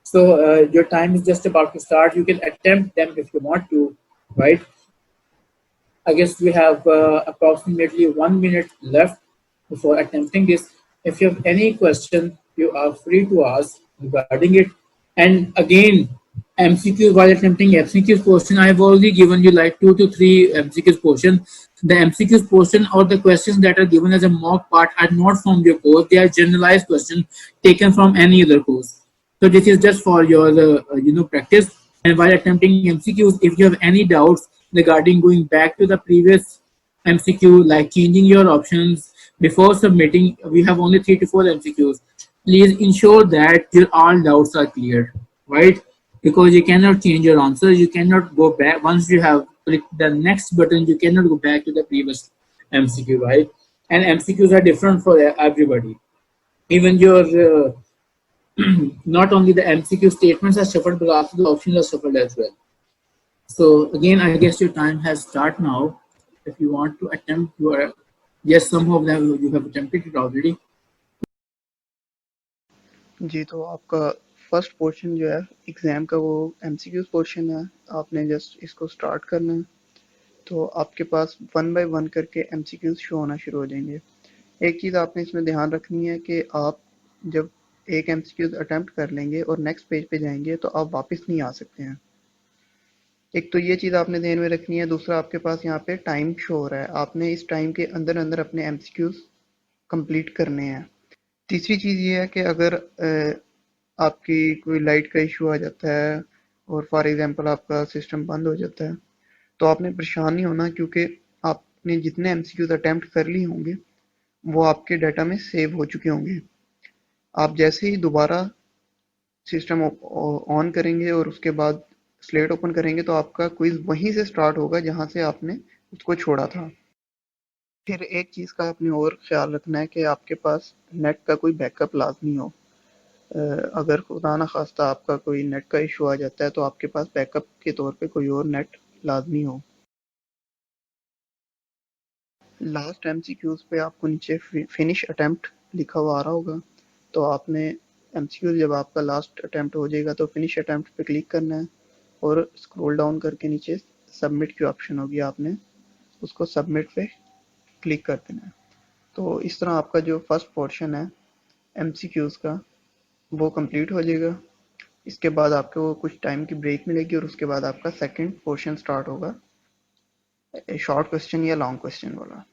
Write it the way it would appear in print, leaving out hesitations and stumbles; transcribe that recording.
So your time is just about to start. You can attempt them if you want to, right? I guess we have approximately 1 minute left before attempting this. If you have any question, you are free to ask regarding it. And again, MCQ while attempting MCQ portion, I have already given you like 2 to 3 MCQ portion. The MCQ portion or the questions that are given as a mock part are not from your course; they are generalized questions taken from any other course. So this is just for your practice. And while attempting MCQs, if you have any doubts regarding going back to the previous MCQ, like changing your options before submitting, we have only 3 to 4 MCQs. Please ensure that your all doubts are cleared, right? Because you cannot change your answers. You cannot go back once you have clicked the next button. You cannot go back to the previous MCQ, right? And MCQs are different for everybody. Even your not only the MCQ statements are shuffled, but also the options are shuffled as well. So again, I guess your time has started now. If you want to attempt your, yes, some of them you have attempted it already. जी, तो आपका first portion जो है exam का वो MCQs portion है। आपने just इसको start करना है। तो आपके पास 1 बाय 1 करके एमसीक्यूज़ शो होना शुरू हो जाएंगे। एक चीज़ आपने इसमें ध्यान रखनी है कि आप जब एक एमसीक्यूज़ अटेम्प्ट कर लेंगे और नेक्स्ट पेज पे जाएंगे तो आप वापस नहीं आ सकते हैं। एक तो ये चीज़ आपने ध्यान में रखनी है। दूसरा, आपके पास यहाँ पे टाइम शो हो रहा है, आपने इस टाइम के अंदर अंदर अपने एमसीक्यूज़ कंप्लीट करने हैं। तीसरी चीज़ ये है कि अगर आपकी कोई लाइट का इशू आ जाता है और फॉर एग्जांपल आपका सिस्टम बंद हो जाता है, तो आपने परेशान नहीं होना, क्योंकि आपने जितने एमसीक्यूज अटेम्प्ट कर लिए होंगे वो आपके डाटा में सेव हो चुके होंगे। आप जैसे ही दोबारा सिस्टम ऑन करेंगे और उसके बाद स्लेट ओपन करेंगे तो आपका क्विज वहीं से स्टार्ट होगा जहां से आपने उसको छोड़ा था। फिर एक चीज़ का आपने और ख्याल रखना है कि आपके पास नेट का कोई बैकअप लाजमी हो। अगर खुदा ना खास्ता आपका कोई नेट का इशू आ जाता है तो आपके पास बैकअप के तौर पे कोई और नेट लाजमी हो। लास्ट एमसीक्यूज पे आपको नीचे फिनिश अटेम्प्ट लिखा हुआ आ रहा होगा, तो आपने एमसीक्यू जब आपका लास्ट अटेम्प्ट हो जाएगा तो फिनिश अटेम्प्ट पे क्लिक करना है और स्क्रॉल डाउन करके नीचे सबमिट की ऑप्शन होगी, आपने उसको सबमिट पे क्लिक कर देना है। तो इस तरह आपका जो फर्स्ट पोर्शन है एमसीक्यूज का वो कंप्लीट हो जाएगा। इसके बाद आपको कुछ टाइम की ब्रेक मिलेगी और उसके बाद आपका सेकंड पोर्शन स्टार्ट होगा, शॉर्ट क्वेश्चन या लॉन्ग क्वेश्चन वाला।